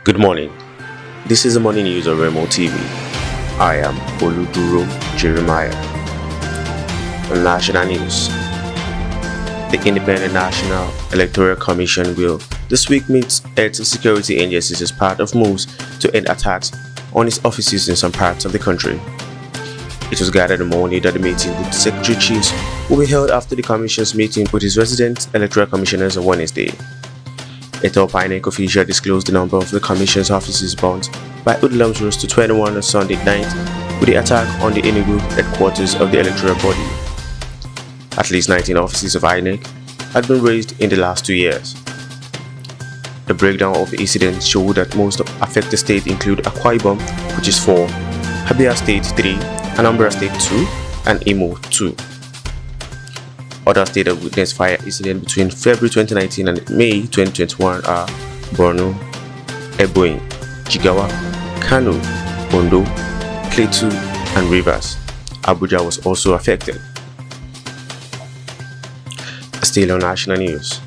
Good morning. This is the morning news on Remo TV. I am Oluduro Jeremiah. On national news, the Independent National Electoral Commission will this week meet heads of security agencies as part of moves to end attacks on its offices in some parts of the country. It was gathered on Monday that the meeting with Secretary Chiefs will be held after the Commission's meeting with its resident electoral commissioners on Wednesday. A top INEC official disclosed the number of the Commission's offices bound by hoodlums rose to 21 on Sunday night with the attack on the Enugu headquarters of the electoral body. At least 19 offices of INEC had been raised in the last 2 years. The breakdown of the incidents showed that most affected states include Akwa Ibom, which is 4, Abia State 3, Anambra State 2, and Imo 2. Other states that witnessed fire incidents between February 2019 and May 2021 are Borno, Ebonyi, Jigawa, Kano, Ondo, Plateau, and Rivers. Abuja was also affected. Still on national news,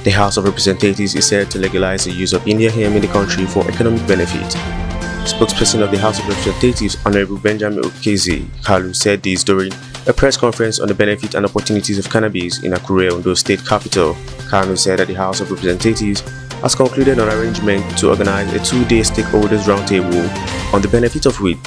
the House of Representatives is set to legalize the use of Indian hemp in the country for economic benefit. Spokesperson of the House of Representatives, Honorable Benjamin Okezi Kalu, said this during a press conference on the benefit and opportunities of cannabis in Akure, Ondo State capital. Kalu said that the House of Representatives has concluded an arrangement to organize a 2-day stakeholders roundtable on the benefit of weed.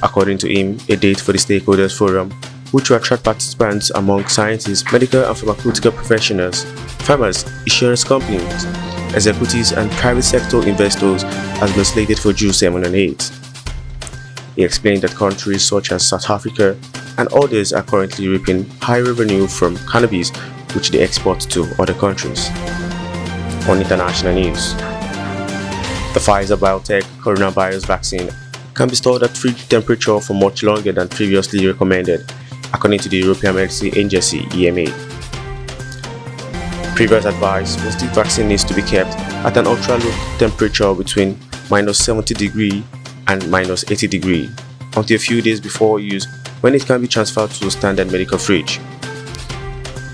According to him, a date for the stakeholders forum, which will attract participants among scientists, medical and pharmaceutical professionals, farmers, insurance companies, executives, and private sector investors, has been slated for June 7 and 8. He explained that countries such as South Africa and others are currently reaping high revenue from cannabis, which they export to other countries. On international news, the Pfizer biotech coronavirus vaccine can be stored at fridge temperature for much longer than previously recommended, according to the European Medicines Agency (EMA). Previous advice was the vaccine needs to be kept at an ultra-low temperature between -70° and -80° until a few days before use, when it can be transferred to a standard medical fridge.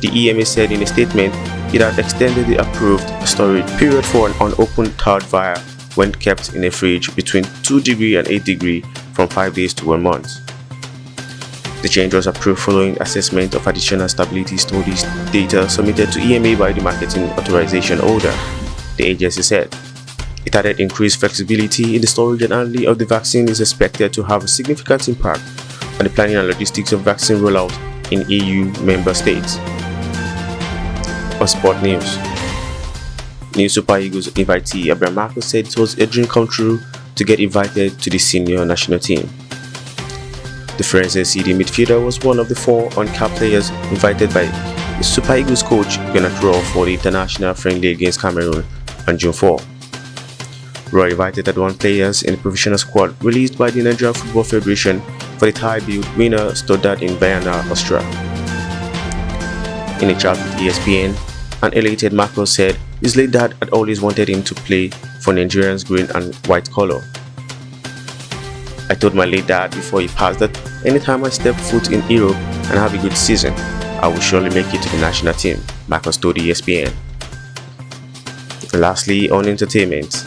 The EMA said in a statement it had extended the approved storage period for an unopened third vial when kept in a fridge between 2° and 8° from 5 days to 1 month. The change was approved following assessment of additional stability studies data submitted to EMA by the marketing authorization holder, the agency said. It added increased flexibility in the storage and handling of the vaccine is expected to have a significant impact on the planning and logistics of vaccine rollout in EU member states. On sport news, new Super Eagles invitee Abraham Marcus said it was a dream come true to get invited to the senior national team. The French CD midfielder was one of the 4 uncapped players invited by the Super Eagles coach Electoral for the international friendly against Cameroon on June 4. Roy invited 31 players in the professional squad released by the Nigerian Football Federation for the tie-build winner Stoddard in Vienna, Austria. In a chat with ESPN, an elated Marcus said his late dad had always wanted him to play for Nigerians' green and white color. I told my late dad before he passed that anytime I step foot in Europe and have a good season, I will surely make it to the national team, Marcus told ESPN. And lastly, on entertainment,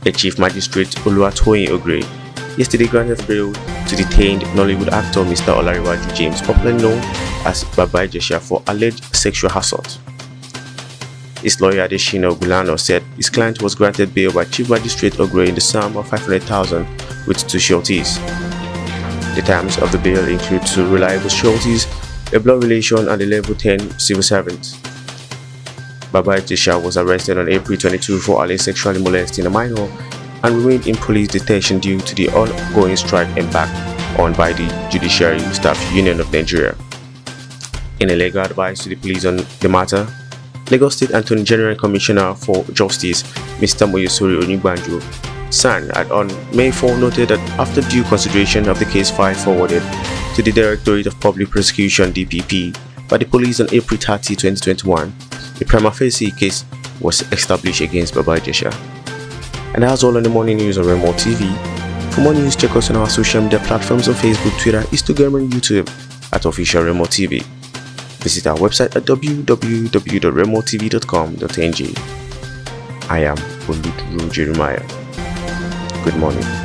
the Chief Magistrate Oluwatoyin Ogre yesterday granted bail to detained Nollywood actor Mr. Olariwaju James, popularly known as Baba Ijesha, for alleged sexual assault. His lawyer Adeshina Ogulano said his client was granted bail by Chief Magistrate Ogre in the sum of 500,000 with 2 sureties. The terms of the bail include 2 reliable sureties, a blood relation, and a level 10 civil servant. Baba Ijesha was arrested on April 22 for alleged sexually molesting a minor and remained in police detention due to the ongoing strike embarked on by the Judiciary Staff Union of Nigeria. In a legal advice to the police on the matter, Lagos State Attorney General Commissioner for Justice Mr. Moyosori Onigbanjo San had on May 4 noted that after due consideration of the case file forwarded to the Directorate of Public Prosecution (DPP) by the police on April 30, 2021, a prima facie case was established against Baba Ijesha. And that's all on the morning news on Remo TV. For more news, check us on our social media platforms on Facebook, Twitter, Instagram, and YouTube at Official Remo TV. Visit our website at www.remotv.com.ng. I am Oluduro Jeremiah. Good morning.